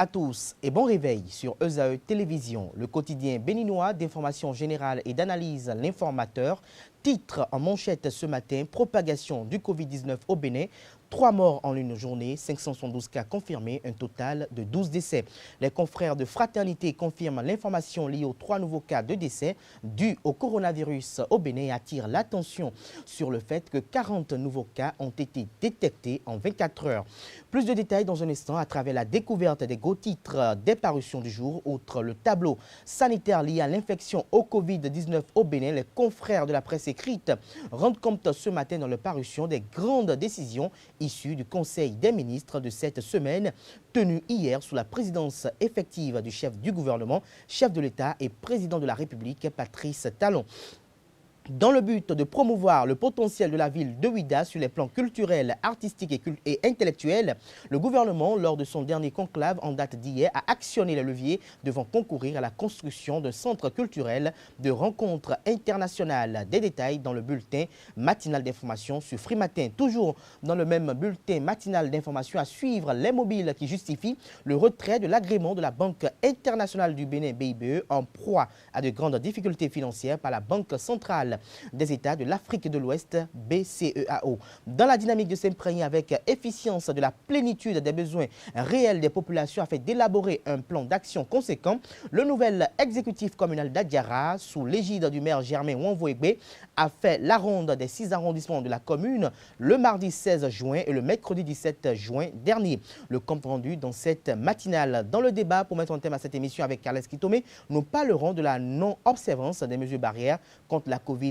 à tous et bon réveil sur ESAE Télévision, le quotidien béninois d'information générale et d'analyse, l'informateur. Titre en manchette ce matin, propagation du Covid-19 au Bénin. 3 morts en une journée, 572 cas confirmés, un total de 12 décès. Les confrères de Fraternité confirment l'information liée aux 3 nouveaux cas de décès dus au coronavirus au Bénin et attirent l'attention sur le fait que 40 nouveaux cas ont été détectés en 24 heures. Plus de détails dans un instant à travers la découverte des gros titres des parutions du jour. Outre le tableau sanitaire lié à l'infection au Covid-19 au Bénin, les confrères de la presse écrite rendent compte ce matin dans leur parution des grandes décisions issues du Conseil des ministres de cette semaine, tenu hier sous la présidence effective du chef du gouvernement, chef de l'État et président de la République, Patrice Talon. Dans le but de promouvoir le potentiel de la ville de Ouidah sur les plans culturels, artistiques et intellectuels, le gouvernement, lors de son dernier conclave en date d'hier, a actionné les leviers devant concourir à la construction d'un centre culturel de rencontres internationales. Des détails dans le bulletin matinal d'information sur Free Matin. Toujours dans le même bulletin matinal d'information à suivre, les mobiles qui justifient le retrait de l'agrément de la Banque internationale du Bénin, BIBE, en proie à de grandes difficultés financières par la Banque centrale des États de l'Afrique de l'Ouest, BCEAO. Dans la dynamique de s'imprégner avec efficience de la plénitude des besoins réels des populations afin d'élaborer un plan d'action conséquent, le nouvel exécutif communal d'Adiara, sous l'égide du maire Germain Wanvoegbe, a fait la ronde des 6 arrondissements de la commune le mardi 16 juin et le mercredi 17 juin dernier. Le compte rendu dans cette matinale. Dans le débat, pour mettre un thème à cette émission avec Carles Kitome, nous parlerons de la non-observance des mesures barrières contre la COVID-19.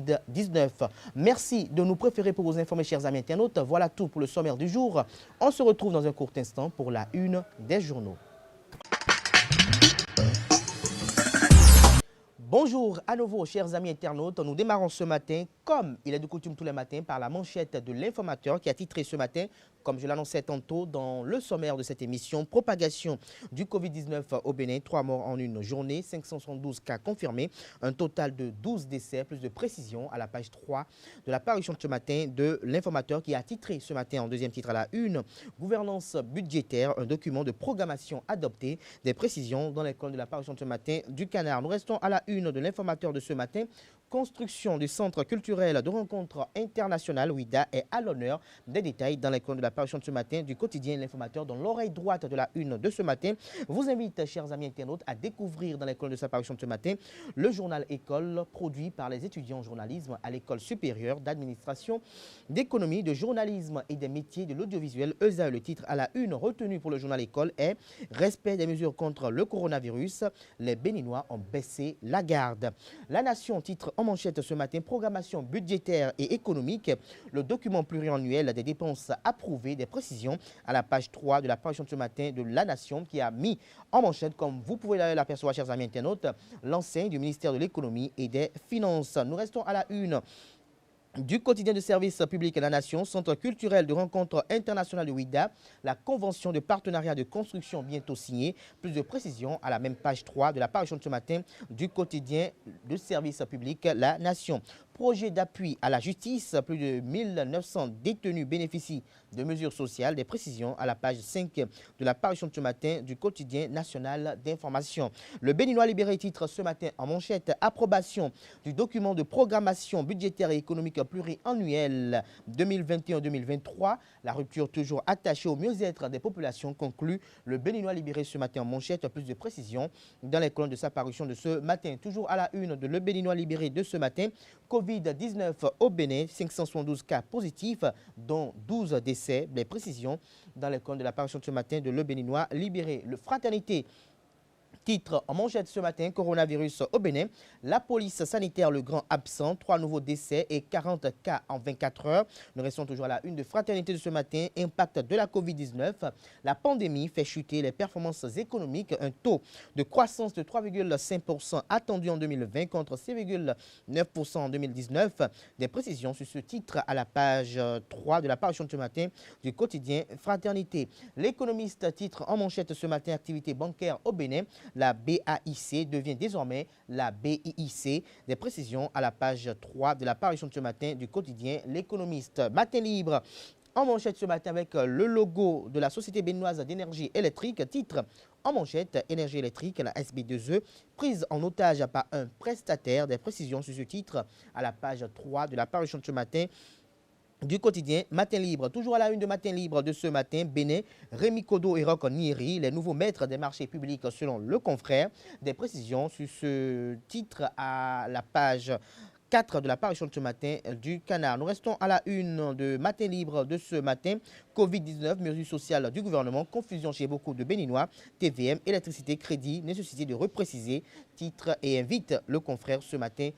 Merci de nous préférer pour vous informer, chers amis internautes. Voilà tout pour le sommaire du jour. On se retrouve dans un court instant pour la une des journaux. Bonjour à nouveau, chers amis internautes. Nous démarrons ce matin, comme il est de coutume tous les matins, par la manchette de l'informateur qui a titré ce matin, comme je l'annonçais tantôt dans le sommaire de cette émission, propagation du Covid-19 au Bénin, 3 morts en une journée, 572 cas confirmés, un total de 12 décès, plus de précision à la page 3 de la parution de ce matin de l'informateur qui a titré ce matin en deuxième titre à la une, gouvernance budgétaire, un document de programmation adopté, des précisions dans l'école de la parution de ce matin du Canard. Nous restons à la une de l'informateur de ce matin. Construction du centre culturel de rencontres internationales, Ouidah, est à l'honneur. Des détails dans l'école de la parution de ce matin du quotidien L'informateur dans l'oreille droite de la une de ce matin. Vous invite, chers amis internautes, à découvrir dans l'école de sa parution de ce matin le journal École produit par les étudiants en journalisme à l'école supérieure d'administration, d'économie, de journalisme et des métiers de l'audiovisuel ESAE. Le titre à la une retenu pour le journal École est Respect des mesures contre le coronavirus. Les Béninois ont baissé la garde. La Nation titre en manchette ce matin, programmation budgétaire et économique, le document pluriannuel des dépenses approuvé, des précisions à la page 3 de la parution de ce matin de La Nation qui a mis en manchette, comme vous pouvez l'apercevoir, chers amis internautes, l'enseigne du ministère de l'économie et des finances. Nous restons à la une du quotidien de service public et la Nation, centre culturel de rencontres internationales de Ouidah, la convention de partenariat de construction bientôt signée. Plus de précisions à la même page 3 de la parution de ce matin du quotidien de service public La Nation. Projet d'appui à la justice, plus de 1900 détenus bénéficient de mesures sociales. Des précisions à la page 5 de la parution de ce matin du quotidien national d'information. Le Béninois libéré titre ce matin en manchette, approbation du document de programmation budgétaire et économique pluriannuel 2021-2023. La rupture toujours attachée au mieux-être des populations conclut le Béninois libéré ce matin en manchette. Plus de précisions dans les colonnes de sa parution de ce matin. Toujours à la une de Le Béninois libéré de ce matin, Covid-19 au Bénin, 572 cas positifs, dont 12 décès. Les précisions dans les colonnes de la parution de ce matin de Le Béninois libéré. Le Fraternité titre en manchette ce matin, coronavirus au Bénin, la police sanitaire le grand absent, 3 nouveaux décès et 40 cas en 24 heures. Nous restons toujours à la une de Fraternité de ce matin, impact de la Covid-19. La pandémie fait chuter les performances économiques, un taux de croissance de 3,5% attendu en 2020 contre 6,9% en 2019. Des précisions sur ce titre à la page 3 de la parution de ce matin du quotidien Fraternité. L'économiste titre en manchette ce matin, activité bancaire au Bénin. La BAIC devient désormais la BIIC. Des précisions à la page 3 de la parution de ce matin du quotidien L'économiste. Matin libre En manchette ce matin avec le logo de la Société béninoise d'énergie électrique, titre en manchette, énergie électrique, la SB2E, prise en otage par un prestataire. Des précisions sur ce titre à la page 3 de la parution de ce matin du quotidien Matin Libre. Toujours à la une de Matin Libre de ce matin, Bénin, Rémi Kodo et Roch Niri, les nouveaux maîtres des marchés publics selon le confrère. Des précisions sur ce titre à la page 4 de la parution de ce matin du Canard. Nous restons à la une de Matin Libre de ce matin. Covid-19, mesures sociales du gouvernement, confusion chez beaucoup de Béninois, TVM, électricité, crédit, nécessité de repréciser, titre et invite le confrère ce matin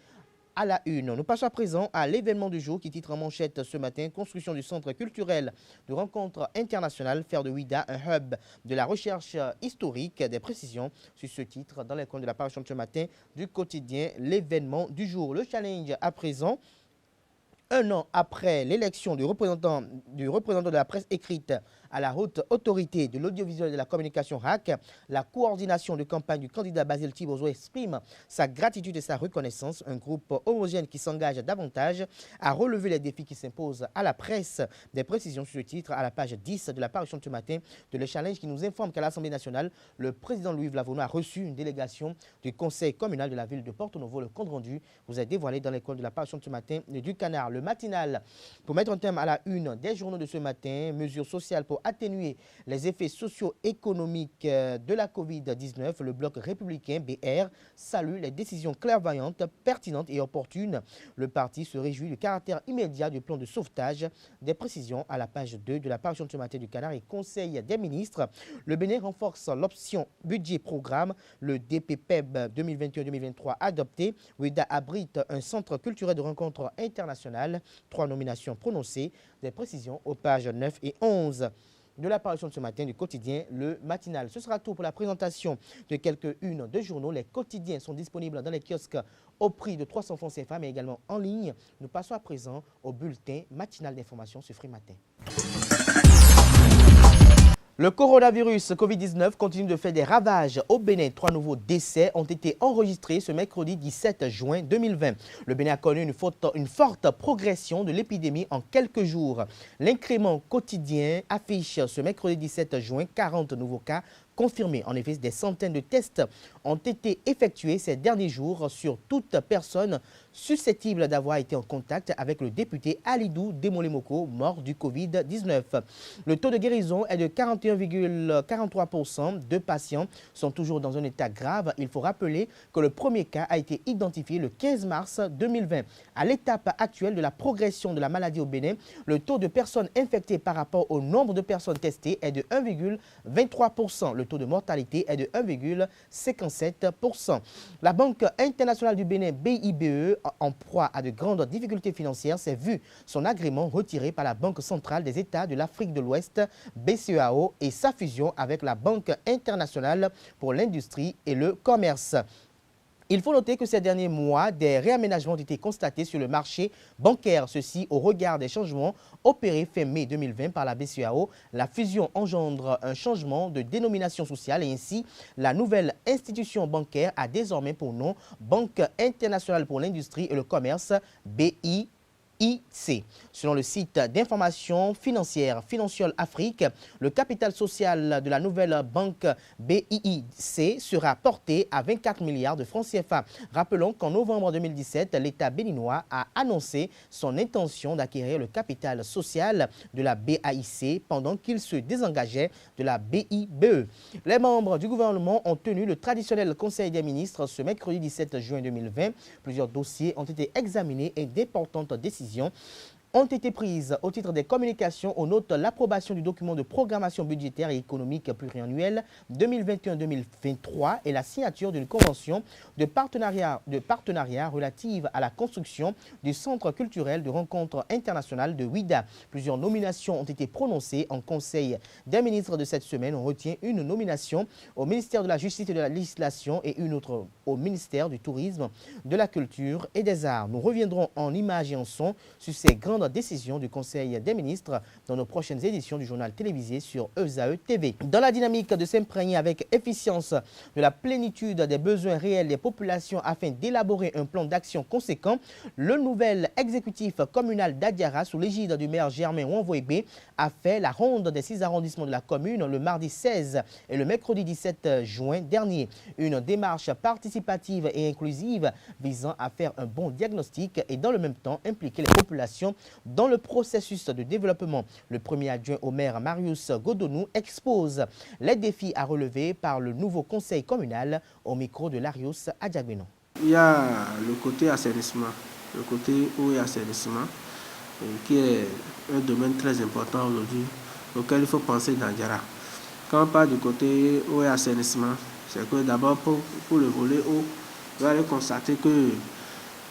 à la une. Nous passons à présent à l'événement du jour qui titre en manchette ce matin, construction du centre culturel de rencontre internationale, faire de Ouida un hub de la recherche historique. Des précisions sur ce titre dans les comptes de la parution de ce matin du quotidien l'événement du jour. Le challenge à présent. Un an après l'élection du représentant de la presse écrite à la haute autorité de l'audiovisuel et de la communication RAC, la coordination de campagne du candidat Basile Tibozo exprime sa gratitude et sa reconnaissance. Un groupe homogène qui s'engage davantage à relever les défis qui s'imposent à la presse. Des précisions sur ce titre à la page 10 de la parution de ce matin de Le Challenge qui nous informe qu'à l'Assemblée nationale, le président Louis Vlavono a reçu une délégation du conseil communal de la ville de Porto Novo. Le compte rendu vous est dévoilé dans l'école de la parution de ce matin du Canard. Le matinal pour mettre un thème à la une des journaux de ce matin, mesures sociales pour atténuer les effets socio-économiques de la Covid-19. Le bloc républicain BR salue les décisions clairvoyantes, pertinentes et opportunes. Le parti se réjouit du caractère immédiat du plan de sauvetage. Des précisions à la page 2 de la parution de ce matin du Canard et Conseil des ministres. Le Bénin renforce l'option budget programme. Le DPPEB 2021-2023 adopté. Ouida abrite un centre culturel de rencontre internationale. 3 nominations prononcées. Des précisions aux pages 9 et 11 de l'apparition de ce matin du quotidien Le Matinal. Ce sera tout pour la présentation de quelques-unes de journaux. Les quotidiens sont disponibles dans les kiosques au prix de 300 francs CFA, mais également en ligne. Nous passons à présent au bulletin matinal d'information sur Free Matin. Le coronavirus Covid-19 continue de faire des ravages au Bénin. 3 nouveaux décès ont été enregistrés ce mercredi 17 juin 2020. Le Bénin a connu une forte progression de l'épidémie en quelques jours. L'incrément quotidien affiche ce mercredi 17 juin 40 nouveaux cas confirmés. En effet, des centaines de tests ont été effectués ces derniers jours sur toute personne susceptible d'avoir été en contact avec le député Alidou Demolemoko, mort du Covid-19. Le taux de guérison est de 41,43%. 2 patients sont toujours dans un état grave. Il faut rappeler que le premier cas a été identifié le 15 mars 2020. À l'étape actuelle de la progression de la maladie au Bénin, le taux de personnes infectées par rapport au nombre de personnes testées est de 1,23%. Le taux de mortalité est de 1,57%. La Banque internationale du Bénin, BIBE, en proie à de grandes difficultés financières, s'est vu son agrément retiré par la Banque centrale des États de l'Afrique de l'Ouest, BCEAO, et sa fusion avec la Banque internationale pour l'industrie et le commerce. Il faut noter que ces derniers mois, des réaménagements ont été constatés sur le marché bancaire. Ceci au regard des changements opérés fin mai 2020 par la BCEAO. La fusion engendre un changement de dénomination sociale et ainsi la nouvelle institution bancaire a désormais pour nom Banque internationale pour l'industrie et le commerce, BIIC. Selon le site d'information financière Financial Afrique, le capital social de la nouvelle banque BIIC sera porté à 24 milliards de francs CFA. Rappelons qu'en novembre 2017, l'État béninois a annoncé son intention d'acquérir le capital social de la BAIC pendant qu'il se désengageait de la BIBE. Les membres du gouvernement ont tenu le traditionnel Conseil des ministres ce mercredi 17 juin 2020. Plusieurs dossiers ont été examinés et d'importantes décisions ont été prises au titre des communications. On note l'approbation du document de programmation budgétaire et économique pluriannuel 2021-2023 et la signature d'une convention de partenariat relative à la construction du centre culturel de rencontre internationale de Ouida. Plusieurs nominations ont été prononcées en conseil des ministres de cette semaine. On retient une nomination au ministère de la Justice et de la Législation et une autre au ministère du Tourisme, de la Culture et des Arts. Nous reviendrons en images et en son sur ces grandes autres décisions du Conseil des ministres dans nos prochaines éditions du journal télévisé sur ESAE TV. Dans la dynamique de s'imprégner avec efficience de la plénitude des besoins réels des populations afin d'élaborer un plan d'action conséquent, le nouvel exécutif communal d'Adiara, sous l'égide du maire Germain Wanvoébé, a fait la ronde des 6 arrondissements de la commune le mardi 16 et le mercredi 17 juin dernier. Une démarche participative et inclusive visant à faire un bon diagnostic et dans le même temps impliquer les populations dans le processus de développement. Le premier adjoint au maire Marius Godonou expose les défis à relever par le nouveau conseil communal au micro de Larius Adjagbenon. Il y a le côté assainissement, le côté eau et assainissement, qui est un domaine très important aujourd'hui auquel il faut penser dans Diara. Quand on parle du côté eau et assainissement, c'est que d'abord pour le volet eau, vous allez constater que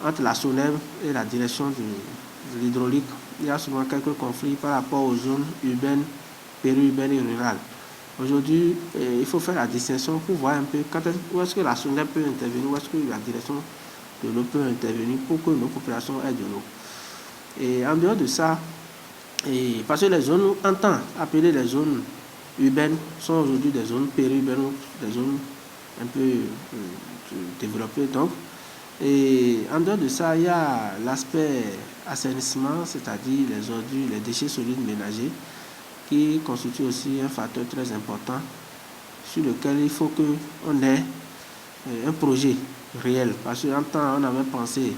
entre la SONEM et la direction de l'hydraulique, il y a souvent quelques conflits par rapport aux zones urbaines, périurbaines et rurales. Aujourd'hui, il faut faire la distinction pour voir un peu où est-ce que la SONEM peut intervenir, où est-ce que la direction de l'eau peut intervenir pour que nos populations aient de l'eau. Et en dehors de ça, parce que les zones, on entend appeler les zones urbaines, sont aujourd'hui des zones périurbaines, des zones un peu développées. Donc, et en dehors de ça, il y a l'aspect assainissement, c'est-à-dire les ordures, les déchets solides ménagers, qui constitue aussi un facteur très important sur lequel il faut qu'on ait un projet réel. Parce qu'en temps, on avait pensé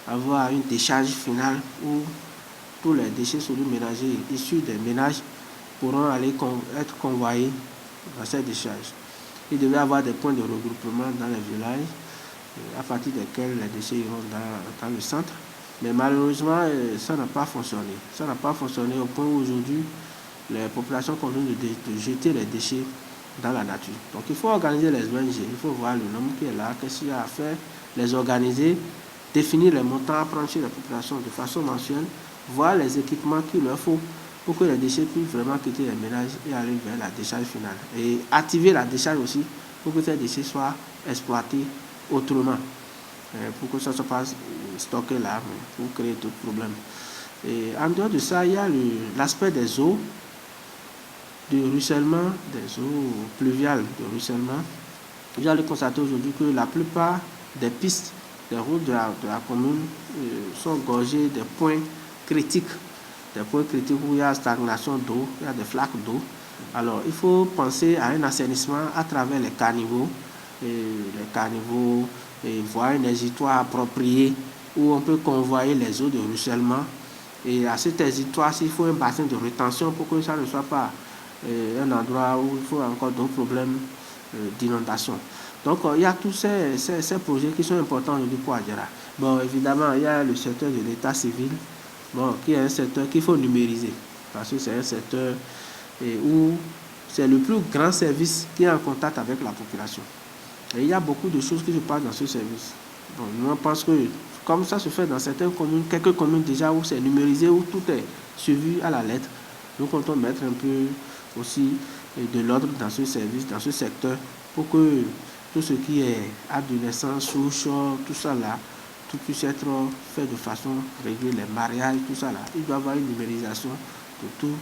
avoir une décharge finale où tous les déchets solides ménagers issus des ménages pourront aller être convoyés dans cette décharge. Il devait y avoir des points de regroupement dans les villages à partir desquels les déchets iront dans le centre. Mais malheureusement, ça n'a pas fonctionné. Ça n'a pas fonctionné au point où aujourd'hui, les populations continuent de jeter les déchets dans la nature. Donc il faut organiser les ONG, il faut voir le nombre qui est là, qu'est-ce qu'il y a à faire, les organiser, définir les montants à prendre chez les populations de façon mensuelle, voir les équipements qu'il leur faut pour que les déchets puissent vraiment quitter les ménages et aller vers la décharge finale. Et activer la décharge aussi pour que ces déchets soient exploités autrement, pour que ça ne soit pas stocké là, pour créer d'autres problèmes. Et en dehors de ça, il y a l'aspect des eaux, de ruissellement, des eaux pluviales de ruissellement. Vous allez constater aujourd'hui que la plupart des pistes, des routes de la commune sont gorgées des points critiques où il y a stagnation d'eau, il y a des flaques d'eau. Alors il faut penser à un assainissement à travers les caniveaux, et voir un exutoire approprié où on peut convoyer les eaux de ruissellement. Et à cet exutoire, il faut un bassin de rétention pour que ça ne soit pas un endroit où il faut encore d'autres problèmes d'inondation. Donc il y a tous ces projets qui sont importants aujourd'hui pour Adiara. Bon, évidemment, il y a le secteur de l'état civil, qui est un secteur qu'il faut numériser, parce que c'est un secteur où c'est le plus grand service qui est en contact avec la population. Et il y a beaucoup de choses qui se passent dans ce service. Bon, nous, on pense que comme ça se fait dans certaines communes, quelques communes déjà où c'est numérisé, où tout est suivi à la lettre, nous comptons mettre un peu aussi de l'ordre dans ce service, dans ce secteur, pour que tout ce qui est acte de naissance, souche, tout ça là, tout puisse être fait de façon réglée, les mariages, tout ça là. Il doit y avoir une numérisation de tout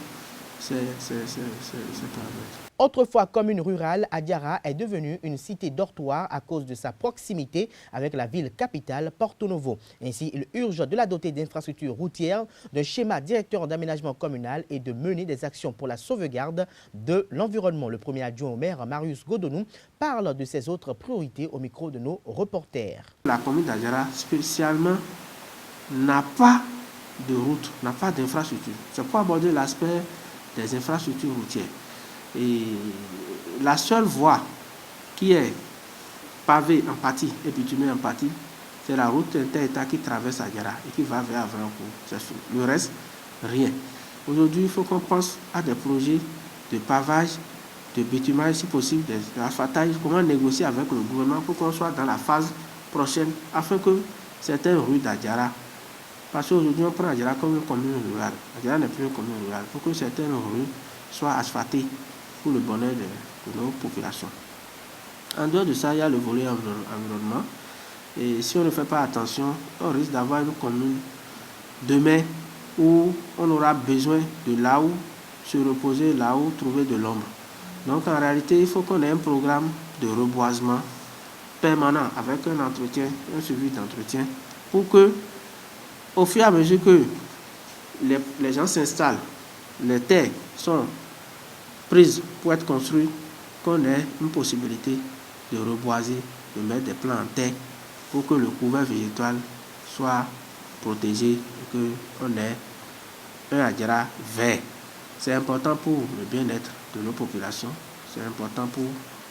ces paramètres. Autrefois commune rurale, Adiara est devenue une cité dortoir à cause de sa proximité avec la ville capitale Porto Novo. Ainsi, il urge de la doter d'infrastructures routières, d'un schéma directeur d'aménagement communal et de mener des actions pour la sauvegarde de l'environnement. Le premier adjoint au maire, Marius Godonou, parle de ses autres priorités au micro de nos reporters. La commune d'Adiara, spécialement, n'a pas de route, n'a pas d'infrastructure. C'est pour aborder l'aspect des infrastructures routières. Et la seule voie qui est pavée en partie et bitumée en partie, c'est la route inter-État qui traverse Adiara et qui va vers Avrancourt. Le reste, rien. Aujourd'hui, il faut qu'on pense à des projets de pavage, de bitumage, si possible, d'asphaltage, comment négocier avec le gouvernement pour qu'on soit dans la phase prochaine afin que certaines rues d'Adiara, parce qu'aujourd'hui on prend Adiara comme une commune rurale, Adiara n'est plus une commune rurale, pour que certaines rues soient asphaltées pour le bonheur de nos populations. En dehors de ça, il y a le volet environnement. Et si on ne fait pas attention, on risque d'avoir une commune demain où on aura besoin de là où se reposer, là où trouver de l'ombre. Donc en réalité, il faut qu'on ait un programme de reboisement permanent avec un entretien, un suivi d'entretien, pour que, au fur et à mesure que les gens s'installent, les terres sont prises pour être construites, qu'on ait une possibilité de reboiser, de mettre des plants en terre pour que le couvert végétal soit protégé et qu'on ait un Adjara vert. C'est important pour le bien-être de nos populations, c'est important pour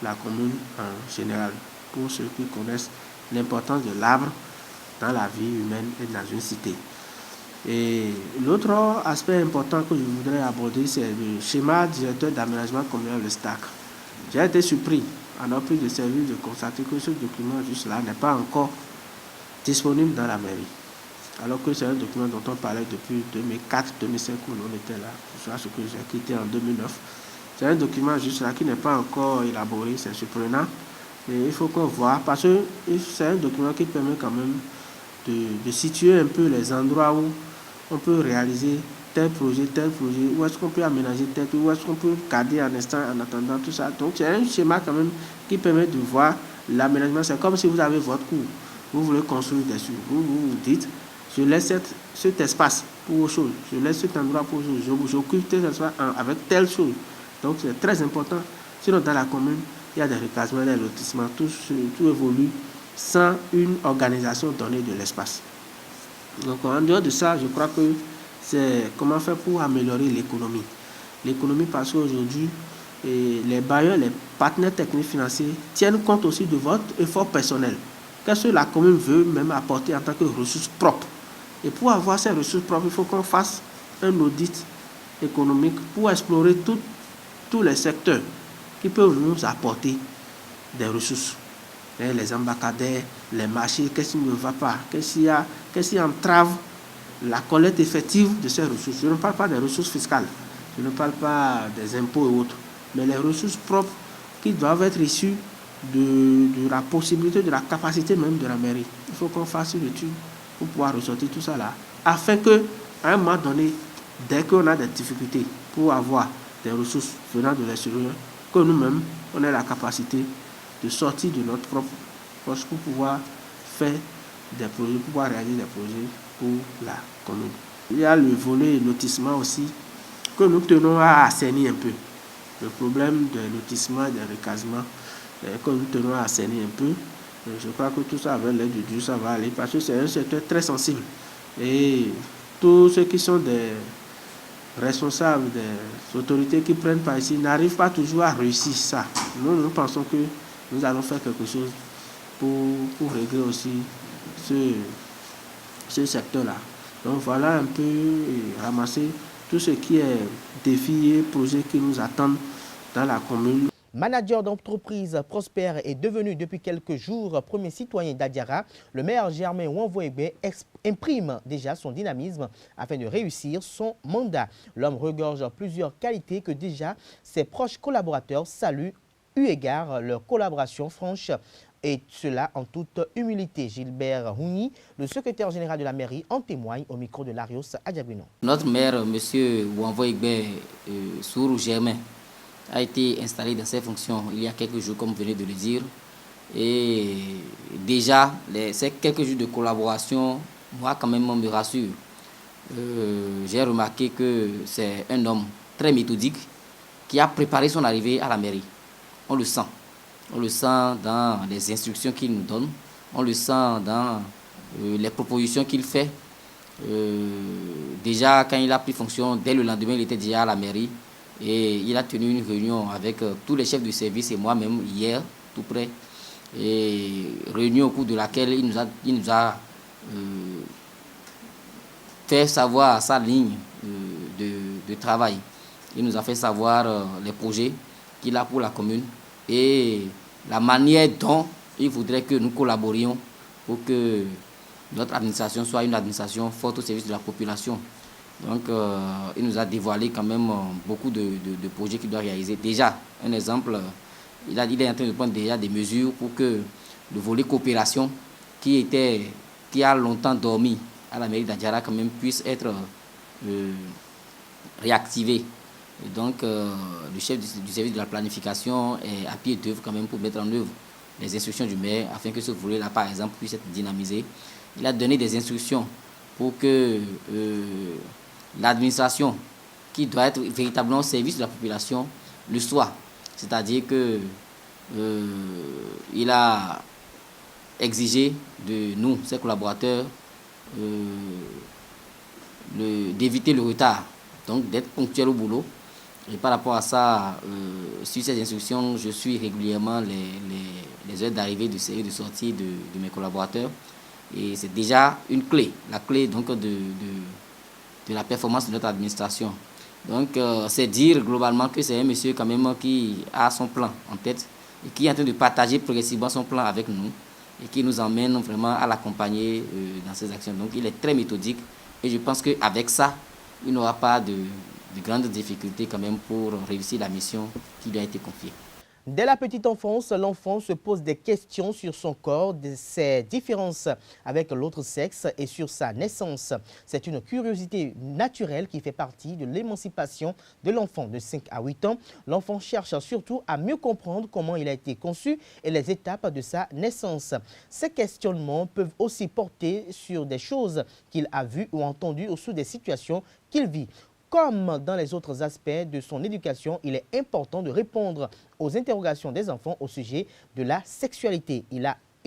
la commune en général, pour ceux qui connaissent l'importance de l'arbre dans la vie humaine et dans une cité. Et l'autre aspect important que je voudrais aborder, c'est le schéma directeur d'aménagement communal, le STAC. J'ai été surpris, en appui de service, de constater que ce document juste là n'est pas encore disponible dans la mairie. Alors que c'est un document dont on parlait depuis 2004-2005 où on était là, c'est ce que j'ai quitté en 2009. C'est un document juste là qui n'est pas encore élaboré, c'est surprenant. Mais il faut qu'on voit, parce que c'est un document qui permet quand même de situer un peu les endroits où on peut réaliser tel projet, où est-ce qu'on peut aménager tel, où est-ce qu'on peut garder un instant en attendant tout ça. Donc c'est un schéma quand même qui permet de voir l'aménagement. C'est comme si vous avez votre cour, vous voulez construire dessus. Vous dites, je laisse cet espace pour autre chose, je laisse cet endroit pour autre chose, j'occupe tel espace avec telle chose. Donc c'est très important. Sinon dans la commune, il y a des recasements, des lotissements, tout évolue sans une organisation donnée de l'espace. Donc en dehors de ça, je crois que c'est comment faire pour améliorer l'économie. L'économie parce qu'aujourd'hui, les bailleurs, les partenaires techniques financiers tiennent compte aussi de votre effort personnel. Qu'est-ce que la commune veut même apporter en tant que ressources propres. Et pour avoir ces ressources propres, il faut qu'on fasse un audit économique pour explorer tous les secteurs qui peuvent nous apporter des ressources. Les embarcadères, les marchés, qu'est-ce qui ne va pas, qu'est-ce qui entrave la collecte effective de ces ressources. Je ne parle pas des ressources fiscales, je ne parle pas des impôts et autres, mais les ressources propres qui doivent être issues de la possibilité, de la capacité même de la mairie. Il faut qu'on fasse une étude pour pouvoir ressortir tout ça là, afin que, à un moment donné, dès qu'on a des difficultés pour avoir des ressources venant de l'extérieur, que nous-mêmes, on ait la capacité de sortir de notre propre poche pour pouvoir faire des projets, pour pouvoir réaliser des projets pour la commune. Il y a le volet lotissement aussi, que nous tenons à assainir un peu. Le problème des lotissements, des recasements, que nous tenons à assainir un peu. Je crois que tout ça, avec l'aide de Dieu, ça va aller, parce que c'est un secteur très sensible. Et tous ceux qui sont des responsables, des autorités qui prennent par ici, n'arrivent pas toujours à réussir ça. Nous pensons que nous allons faire quelque chose pour régler aussi ce secteur-là. Donc voilà un peu ramasser tout ce qui est défis et projets qui nous attendent dans la commune. Manager d'entreprise prospère est devenu depuis quelques jours premier citoyen d'Adiara. Le maire Germain Wanvoegbe imprime déjà son dynamisme afin de réussir son mandat. L'homme regorge plusieurs qualités que déjà ses proches collaborateurs saluent eu égard leur collaboration franche. Et cela en toute humilité. Gilbert Houni, le secrétaire général de la mairie, en témoigne au micro de Larios Adjabino. Notre maire, M. Wanvoegbe Sourou Germain, a été installé dans ses fonctions il y a quelques jours, comme vous venez de le dire. Et déjà, ces quelques jours de collaboration, moi quand même, me rassure. J'ai remarqué que c'est un homme très méthodique qui a préparé son arrivée à la mairie. On le sent. On le sent dans les instructions qu'il nous donne. On le sent dans les propositions qu'il fait. Déjà, quand il a pris fonction, dès le lendemain, il était déjà à la mairie. Et il a tenu une réunion avec tous les chefs de service et moi-même hier, tout près. Et réunion au cours de laquelle il nous a fait savoir sa ligne de travail. Il nous a fait savoir les projets qu'il a pour la commune et la manière dont il voudrait que nous collaborions pour que notre administration soit une administration forte au service de la population. Donc, il nous a dévoilé quand même beaucoup de projets qu'il doit réaliser. Déjà, un exemple, il est en train de prendre déjà des mesures pour que le volet coopération, qui a longtemps dormi à la mairie d'Adjara, quand même puisse être réactivée. Et donc, le chef du service de la planification est à pied d'œuvre quand même pour mettre en œuvre les instructions du maire afin que ce volet-là, par exemple, puisse être dynamisé. Il a donné des instructions pour que l'administration, qui doit être véritablement au service de la population, le soit. C'est-à-dire que il a exigé de nous, ses collaborateurs, d'éviter le retard, donc d'être ponctuel au boulot. Et par rapport à ça, sur ces instructions, je suis régulièrement les heures d'arrivée et de sortie de mes collaborateurs. Et c'est déjà une clé, la clé donc de la performance de notre administration. Donc c'est dire globalement que c'est un monsieur quand même qui a son plan en tête et qui est en train de partager progressivement son plan avec nous et qui nous emmène vraiment à l'accompagner dans ses actions. Donc il est très méthodique et je pense qu'avec ça, il n'aura pas de grandes difficultés quand même pour réussir la mission qui lui a été confiée. Dès la petite enfance, l'enfant se pose des questions sur son corps, de ses différences avec l'autre sexe et sur sa naissance. C'est une curiosité naturelle qui fait partie de l'émancipation de l'enfant de 5 à 8 ans. L'enfant cherche surtout à mieux comprendre comment il a été conçu et les étapes de sa naissance. Ces questionnements peuvent aussi porter sur des choses qu'il a vues ou entendues ou sur des situations qu'il vit. Comme dans les autres aspects de son éducation, il est important de répondre aux interrogations des enfants au sujet de la sexualité. Il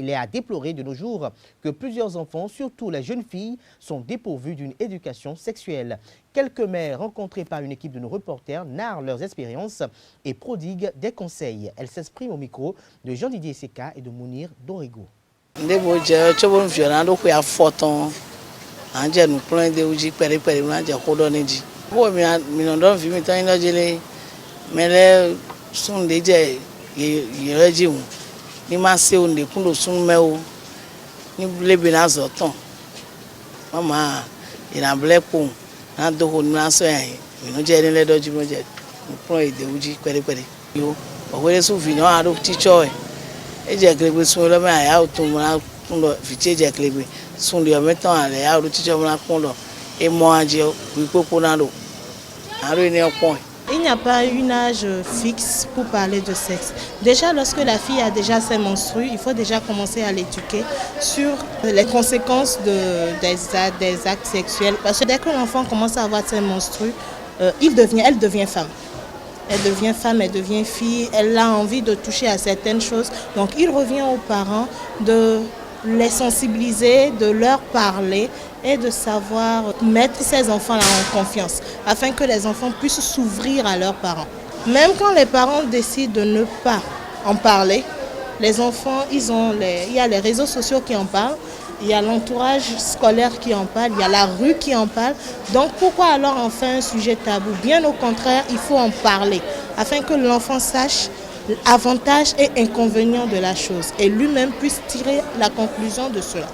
est à déplorer de nos jours que plusieurs enfants, surtout les jeunes filles, sont dépourvus d'une éducation sexuelle. Quelques mères rencontrées par une équipe de nos reporters narrent leurs expériences et prodiguent des conseils. Elles s'expriment au micro de Jean-Didier Seka et de Mounir Dorigo. Bo mi no don fi mi tan lo jele mele sun de je ye ji un ni ma se o le kun lo sun me o ni lebe na zo tan mama ina blepo na do ho na so yan mi no je ni le doji mo je pro ide uji pere pere yo o wele su fi no a do teacher e je glegbe sun lo me aya o tun mo na kun lo fi che je glegbe sun le o metan ale a do teacher mo na kun lo e mo aje wi popo na lo. Il n'y a pas un âge fixe pour parler de sexe. Déjà, lorsque la fille a déjà ses menstrues, il faut déjà commencer à l'éduquer sur les conséquences des actes sexuels. Parce que dès que l'enfant commence à avoir ses menstrues, elle devient femme. Elle devient femme, elle devient fille, elle a envie de toucher à certaines choses. Donc il revient aux parents de les sensibiliser, de leur parler et de savoir mettre ces enfants-là en confiance afin que les enfants puissent s'ouvrir à leurs parents. Même quand les parents décident de ne pas en parler, les enfants, il y a les réseaux sociaux qui en parlent, il y a l'entourage scolaire qui en parle, il y a la rue qui en parle. Donc pourquoi alors en faire un sujet tabou? Bien au contraire, il faut en parler afin que l'enfant sache avantages et inconvénients de la chose et lui-même puisse tirer la conclusion de cela.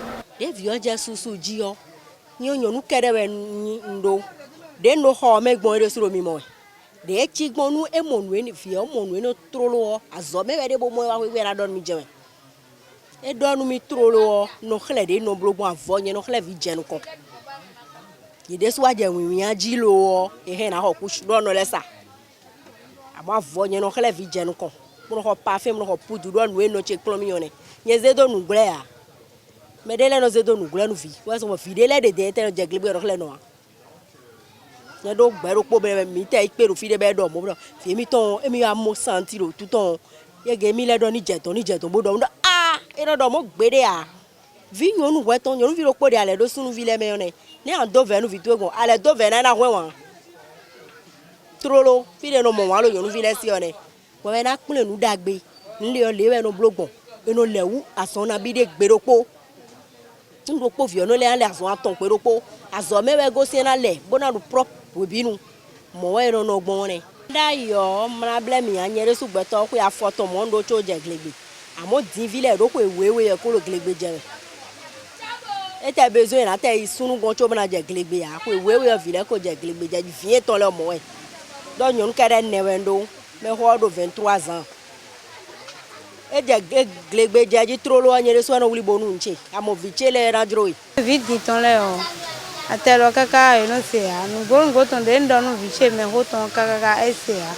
atelo kaka eno sea no goton de ndo no viche me hoton kaka esea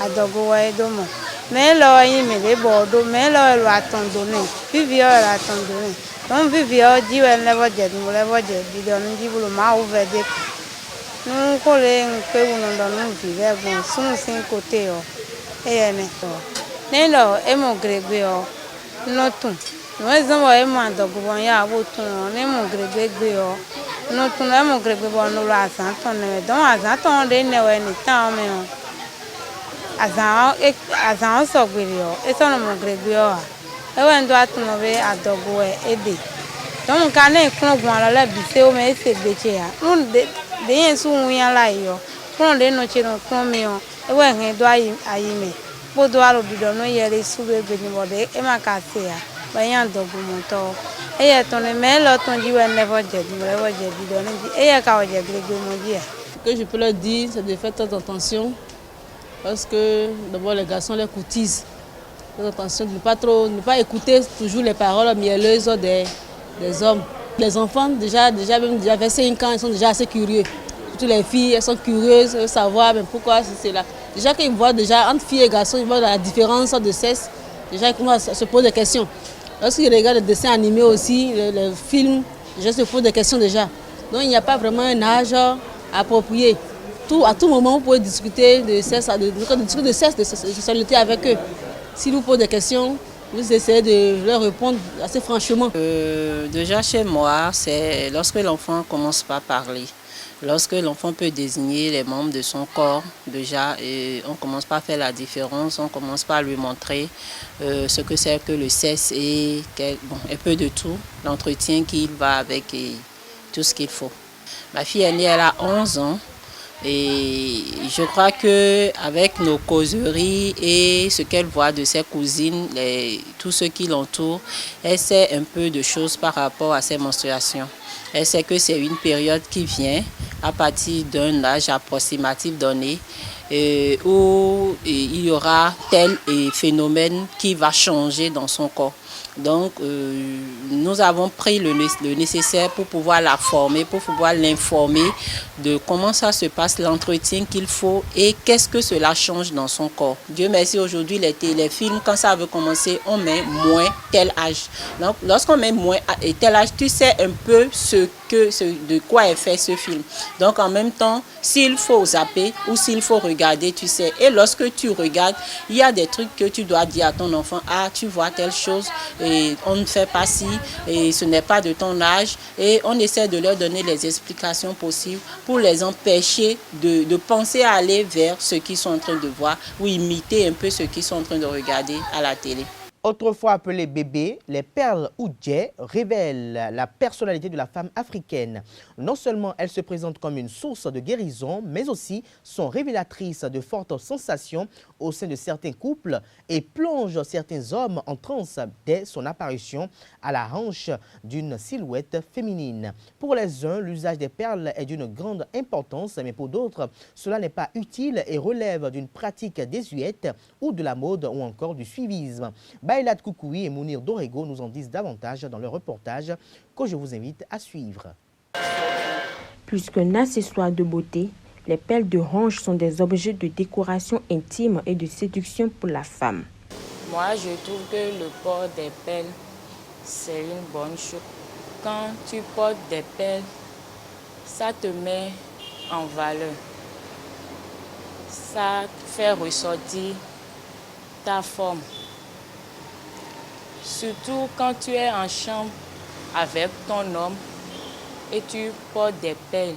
adogo wa edomo me lo yin me le bodo me lo atondo ne vivio atondo ne don vivio jiwe level jet mo level jet di don jibulo ma over de no ko le pe uno ndo no vive bon sun sin côté o ene to ne lo emo gregbe o no tun no ezamo emo adogo bon ya bo tun ne mo gregbe o no tun emo gregbe bon no la santon ne don azanton de ne we ni tan me o azan sogbere o eso no mo gregbe o e we ndo atun be adogo ede don ka ne kun ogun ara le bi se o me se beche ya no de yen su un ya la yo kun de no che no kun mi o e we hen do ayi me bodo aro bido no yere su be be ni bode e ma ka se ya ba yan dogo mo to e ye ton me lo ton ji we never jet bido ni e ye ka o je gregbe mo ji ya. Ce que je peux leur dire, c'est de faire très attention parce que d'abord les garçons les courtisent. Faites attention de ne pas écouter toujours les paroles mielleuses des hommes. Les enfants, déjà vers 5 ans, ils sont déjà assez curieux. Surtout les filles, elles sont curieuses, elles veulent savoir mais pourquoi c'est là. Déjà qu'ils voient entre filles et garçons, ils voient la différence de sexe. Déjà ils commencent à se poser des questions. Lorsqu'ils regardent les dessins animés aussi, les films, déjà se posent des questions déjà. Donc il n'y a pas vraiment un âge approprié. À tout moment, vous pouvez discuter de sexe, de sexualité avec eux. Si vous posez des questions, vous essayez de leur répondre assez franchement. Déjà chez moi, c'est lorsque l'enfant commence par parler. Lorsque l'enfant peut désigner les membres de son corps, déjà, on commence par faire la différence, on commence par lui montrer ce que c'est que le sexe et un peu de tout, l'entretien qu'il va avec et tout ce qu'il faut. Ma fille aînée, elle a 11 ans. Et je crois qu'avec nos causeries et ce qu'elle voit de ses cousines, tous ceux qui l'entourent, elle sait un peu de choses par rapport à ses menstruations. Elle sait que c'est une période qui vient à partir d'un âge approximatif donné où il y aura tel phénomène qui va changer dans son corps. Donc, nous avons pris le nécessaire pour pouvoir la former, pour pouvoir l'informer de comment ça se passe, l'entretien qu'il faut et qu'est-ce que cela change dans son corps. Dieu merci, aujourd'hui, les téléfilms, quand ça veut commencer, on met moins tel âge. Donc, lorsqu'on met moins tel âge, tu sais un peu de quoi est fait ce film. Donc, en même temps, s'il faut zapper ou s'il faut regarder, tu sais. Et lorsque tu regardes, il y a des trucs que tu dois dire à ton enfant. Ah, tu vois telle chose. Et on ne fait pas ci, et ce n'est pas de ton âge, et on essaie de leur donner les explications possibles pour les empêcher de penser à aller vers ce qu'ils sont en train de voir ou imiter un peu ce qu'ils sont en train de regarder à la télé. Autrefois appelées bébés, les perles ou djés révèlent la personnalité de la femme africaine. Non seulement elles se présentent comme une source de guérison, mais aussi sont révélatrices de fortes sensations au sein de certains couples et plongent certains hommes en transe dès son apparition à la hanche d'une silhouette féminine. Pour les uns, l'usage des perles est d'une grande importance, mais pour d'autres, cela n'est pas utile et relève d'une pratique désuète ou de la mode ou encore du suivisme. Bailat Koukoui et Mounir Dorego nous en disent davantage dans le reportage que je vous invite à suivre. Plus qu'un accessoire de beauté, les perles de hanche sont des objets de décoration intime et de séduction pour la femme. Moi, je trouve que le port des perles, c'est une bonne chose. Quand tu portes des perles, ça te met en valeur. Ça fait ressortir ta forme. Surtout quand tu es en chambre avec ton homme et tu portes des perles,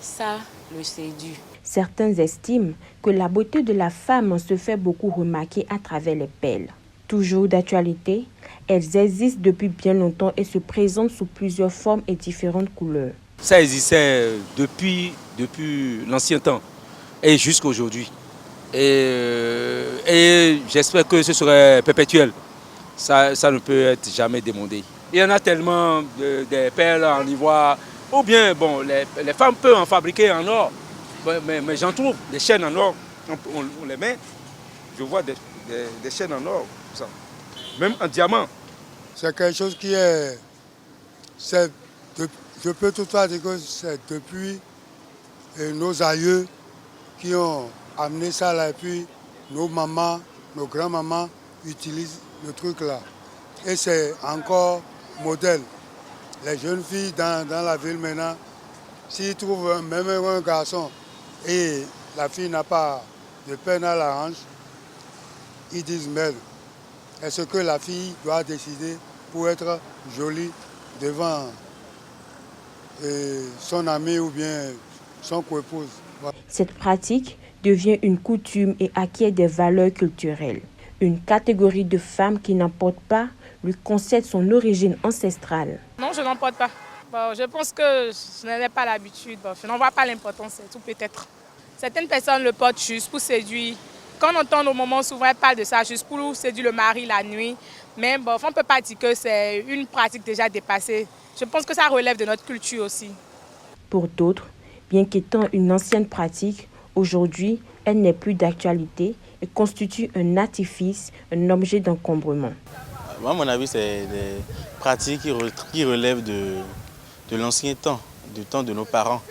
ça le séduit. Certains estiment que la beauté de la femme se fait beaucoup remarquer à travers les perles. Toujours d'actualité, elles existent depuis bien longtemps et se présentent sous plusieurs formes et différentes couleurs. Ça existait depuis l'ancien temps et jusqu'à aujourd'hui. Et j'espère que ce serait perpétuel. Ça ne peut être jamais demandé. Il y en a tellement des perles en ivoire, ou bien bon, les femmes peuvent en fabriquer en or, mais j'en trouve des chaînes en or, on les met, je vois des chaînes en or, ça. Même en diamant. C'est quelque chose qui est Je peux toutefois dire que c'est depuis nos aïeux qui ont amené ça là, et puis nos mamans, nos grands-mamans utilisent le truc là. Et c'est encore modèle. Les jeunes filles dans la ville maintenant, s'ils trouvent même un garçon et la fille n'a pas de peine à la hanche, ils disent merde. Est-ce que la fille doit décider pour être jolie devant son ami ou bien son co-épouse? Voilà. Cette pratique devient une coutume et acquiert des valeurs culturelles. Une catégorie de femmes qui n'en portent pas lui concède son origine ancestrale. Non, je n'en porte pas. Bon, je pense que je n'en ai pas l'habitude. Bon, je n'en vois pas l'importance, c'est tout peut-être. Certaines personnes le portent juste pour séduire. Quand on entend au moment, souvent elles parlent de ça juste pour séduire le mari la nuit. Mais bon, on ne peut pas dire que c'est une pratique déjà dépassée. Je pense que ça relève de notre culture aussi. Pour d'autres, bien qu'étant une ancienne pratique, aujourd'hui, elle n'est plus d'actualité et constitue un artifice, un objet d'encombrement. Moi, à mon avis, c'est des pratiques qui relèvent de l'ancien temps, du temps de nos parents,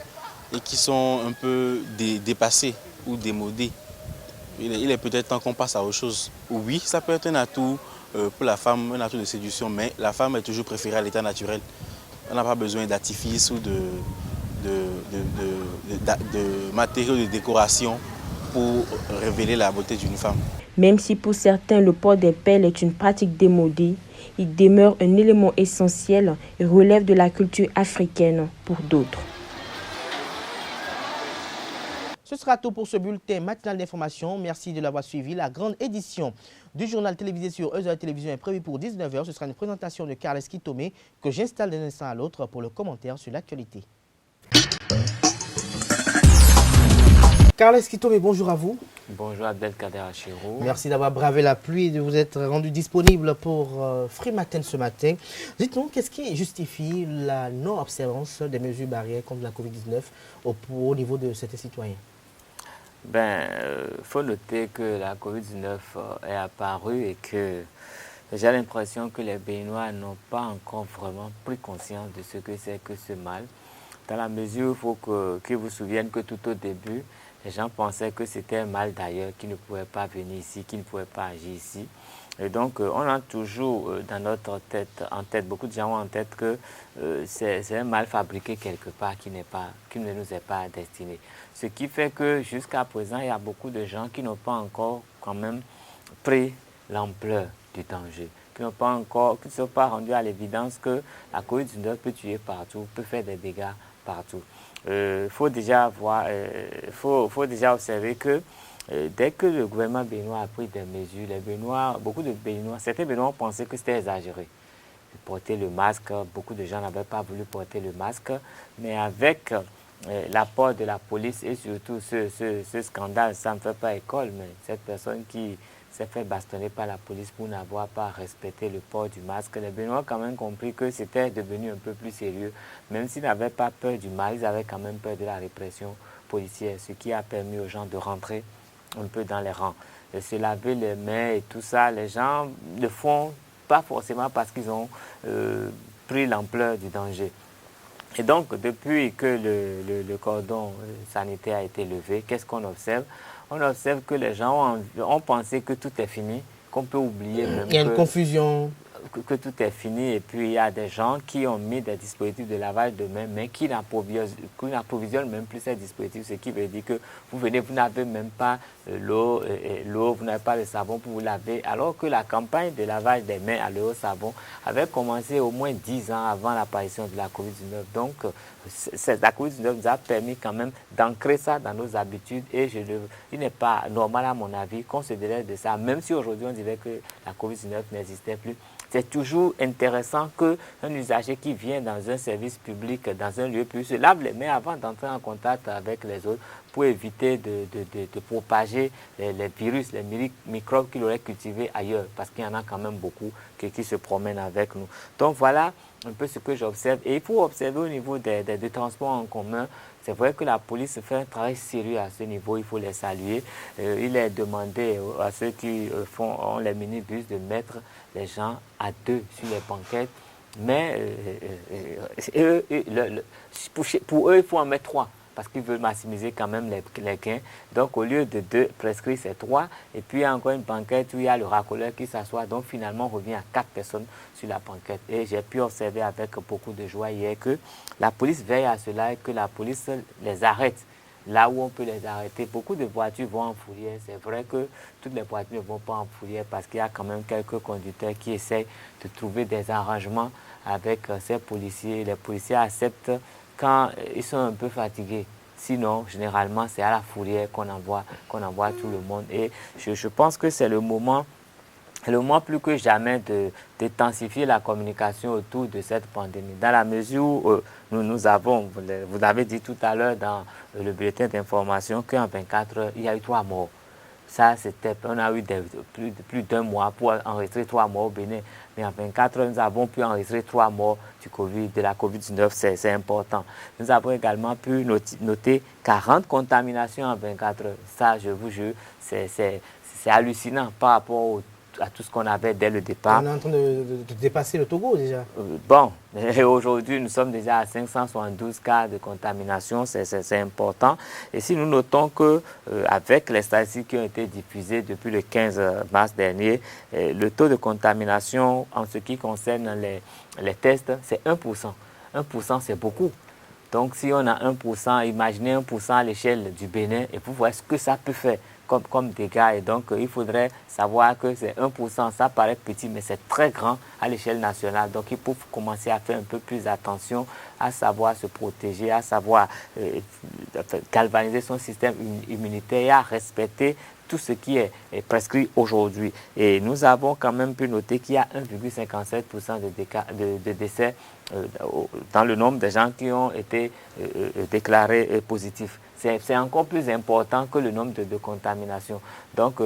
et qui sont un peu dépassées ou démodées. Il est peut-être temps qu'on passe à autre chose. Oui, ça peut être un atout pour la femme, un atout de séduction, mais la femme est toujours préférée à l'état naturel. On n'a pas besoin d'artifice ou de matériaux de décoration pour révéler la beauté d'une femme. Même si pour certains le port des perles est une pratique démodée, il demeure un élément essentiel et relève de la culture africaine pour d'autres. Ce sera tout pour ce bulletin matinal d'information. Merci de l'avoir suivi. La grande édition du journal télévisé sur Eusa Télévision est prévue pour 19h. Ce sera une présentation de Carles Kitomé que j'installe d'un instant à l'autre pour le commentaire sur l'actualité. Carles Kitomé, bonjour à vous. Bonjour Abdelkader Achirou. Merci d'avoir bravé la pluie et de vous être rendu disponible pour Free Matin ce matin. Dites-nous, qu'est-ce qui justifie la non-observance des mesures barrières contre la Covid-19 au niveau de certains citoyens? Faut noter que la Covid-19 est apparue et que j'ai l'impression que les Béninois n'ont pas encore vraiment pris conscience de ce que c'est que ce mal. Dans la mesure où il faut qu'ils vous souviennent que tout au début, les gens pensaient que c'était un mal d'ailleurs, qui ne pouvait pas venir ici, qui ne pouvait pas agir ici. Et donc, on a toujours dans notre tête, beaucoup de gens ont en tête que c'est un mal fabriqué quelque part qui ne nous est pas destiné. Ce qui fait que jusqu'à présent, il y a beaucoup de gens qui n'ont pas encore quand même pris l'ampleur du danger, qui ne sont pas rendus à l'évidence que la COVID-19 peut tuer partout, peut faire des dégâts partout. Faut déjà observer que dès que le gouvernement béninois a pris des mesures, certains Béninois pensaient que c'était exagéré. Porter le masque, beaucoup de gens n'avaient pas voulu porter le masque, mais avec l'apport de la police et surtout ce scandale, ça ne fait pas école, mais cette personne qui s'est fait bastonner par la police pour n'avoir pas respecté le port du masque. Les Béninois ont quand même compris que c'était devenu un peu plus sérieux. Même s'ils n'avaient pas peur du mal, ils avaient quand même peur de la répression policière, ce qui a permis aux gens de rentrer un peu dans les rangs. De se laver les mains et tout ça, les gens le font pas forcément parce qu'ils ont pris l'ampleur du danger. Et donc, depuis que le cordon sanitaire a été levé, qu'est-ce qu'on observe? On observe que les gens ont pensé que tout est fini, qu'on peut oublier même. Il y a une confusion. Que tout est fini et puis il y a des gens qui ont mis des dispositifs de lavage de mains mais qui n'approvisionnent même plus ces dispositifs, ce qui veut dire que vous venez, vous n'avez même pas l'eau, vous n'avez pas le savon pour vous laver, alors que la campagne de lavage des mains à l'eau savon avait commencé au moins 10 ans avant l'apparition de la COVID-19. Donc la COVID-19 nous a permis quand même d'ancrer ça dans nos habitudes et il n'est pas normal à mon avis qu'on se délaisse de ça, même si aujourd'hui on dirait que la COVID-19 n'existait plus. C'est toujours intéressant qu'un usager qui vient dans un service public, dans un lieu public, se lave les mains avant d'entrer en contact avec les autres pour éviter de propager les virus, les microbes qu'il aurait cultivés ailleurs, parce qu'il y en a quand même beaucoup qui se promènent avec nous. Donc voilà un peu ce que j'observe. Et il faut observer au niveau des transports en commun. C'est vrai que la police fait un travail sérieux à ce niveau, il faut les saluer. Il est demandé à ceux qui ont les minibus de mettre les gens à deux sur les banquettes Mais pour eux, il faut en mettre 3. Parce qu'ils veulent maximiser quand même les gains. Donc, au lieu de 2 prescrits, c'est 3. Et puis, il y a encore une banquette où il y a le racoleur qui s'assoit. Donc, finalement, on revient à 4 personnes sur la banquette. Et j'ai pu observer avec beaucoup de joie hier que la police veille à cela et que la police les arrête là où on peut les arrêter. Beaucoup de voitures vont en fourrière. C'est vrai que toutes les voitures ne vont pas en fourrière parce qu'il y a quand même quelques conducteurs qui essayent de trouver des arrangements avec ces policiers. Les policiers acceptent quand ils sont un peu fatigués. Sinon, généralement, c'est à la fourrière qu'on envoie tout le monde. Et je pense que c'est le moment plus que jamais d'intensifier la communication autour de cette pandémie. Dans la mesure où nous avons, vous l'avez dit tout à l'heure dans le bulletin d'information, qu'en 24 heures, il y a eu 3 morts. Ça, on a eu plus d'1 mois pour enregistrer 3 morts au Bénin. Mais en 24 heures, nous avons pu enregistrer 3 morts de la COVID-19. C'est important. Nous avons également pu noter 40 contaminations en 24 heures. Ça, je vous jure, c'est hallucinant par rapport à tout ce qu'on avait dès le départ. On est en train de dépasser le Togo déjà. Bon, aujourd'hui, nous sommes déjà à 572 cas de contamination, c'est important. Et si nous notons qu'avec les statistiques qui ont été diffusées depuis le 15 mars dernier, le taux de contamination en ce qui concerne les tests, c'est 1%. 1%, c'est beaucoup. Donc, si on a 1%, imaginez 1% à l'échelle du Bénin et vous voyez ce que ça peut faire comme dégâts. Et donc, il faudrait savoir que c'est 1%. Ça paraît petit, mais c'est très grand à l'échelle nationale. Donc, il faut commencer à faire un peu plus attention, à savoir se protéger, à savoir galvaniser son système immunitaire et à respecter tout ce qui est prescrit aujourd'hui. Et nous avons quand même pu noter qu'il y a 1,57% de décès dans le nombre de gens qui ont été déclarés positifs. C'est encore plus important que le nombre de contaminations. Donc,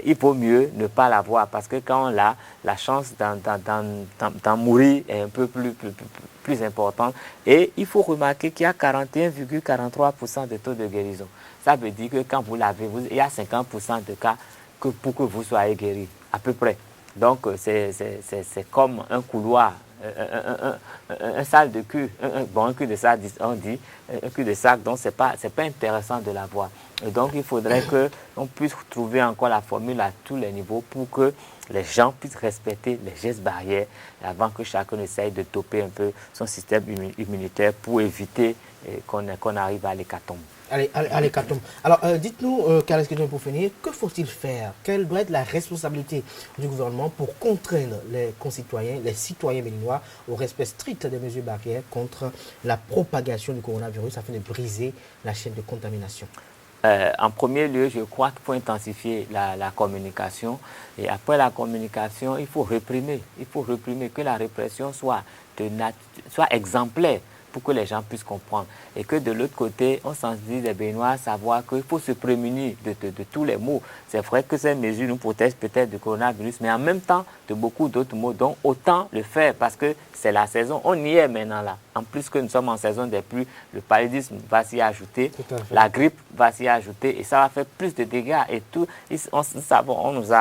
il vaut mieux ne pas l'avoir parce que quand on l'a, la chance d'en mourir est un peu plus importante. Et il faut remarquer qu'il y a 41,43% de taux de guérison. Ça veut dire que quand vous l'avez, il y a 50% de cas pour que vous soyez guéri, à peu près. Donc, c'est comme un couloir. Un sac de cul, un cul de sac, on dit, un cul de sac, donc c'est pas intéressant de l'avoir. Donc il faudrait qu'on puisse trouver encore la formule à tous les niveaux pour que les gens puissent respecter les gestes barrières avant que chacun essaye de doper un peu son système immunitaire pour éviter qu'on arrive à l'hécatombe. Allez, l'hécatombe. Alors, dites-nous, Carles Kedoué, pour finir, que faut-il faire? Quelle doit être la responsabilité du gouvernement pour contraindre les concitoyens, les citoyens béninois au respect strict des mesures barrières contre la propagation du coronavirus afin de briser la chaîne de contamination? En premier lieu, je crois qu'il faut intensifier la communication. Et après la communication, il faut réprimer. Il faut réprimer, que la répression soit exemplaire, pour que les gens puissent comprendre. Et que de l'autre côté, on sensibilise les Béninois à savoir qu'il faut se prémunir de tous les maux. C'est vrai que ces mesures nous protègent peut-être du coronavirus, mais en même temps de beaucoup d'autres maux. Donc autant le faire parce que c'est la saison. On y est maintenant là. En plus que nous sommes en saison des pluies, le paludisme va s'y ajouter, la grippe va s'y ajouter et ça va faire plus de dégâts. Et tout, nous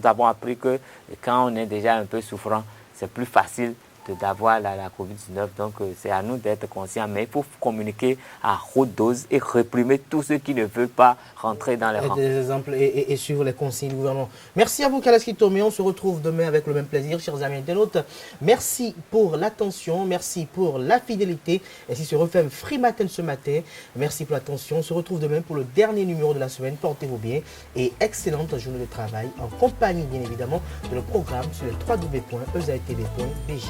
avons appris que quand on est déjà un peu souffrant, c'est plus facile d'avoir la COVID-19. Donc, c'est à nous d'être conscients. Mais il faut communiquer à haute dose et réprimer tous ceux qui ne veulent pas rentrer dans les rangs. Des exemples et suivre les consignes du gouvernement. Merci à vous, Carles Kedoué. On se retrouve demain avec le même plaisir, chers amis internautes. Merci pour l'attention. Merci pour la fidélité. Ainsi se referme Free Matin ce matin. Merci pour l'attention. On se retrouve demain pour le dernier numéro de la semaine. Portez-vous bien et excellente journée de travail en compagnie, bien évidemment, de le programme sur le www.ezatv.bj.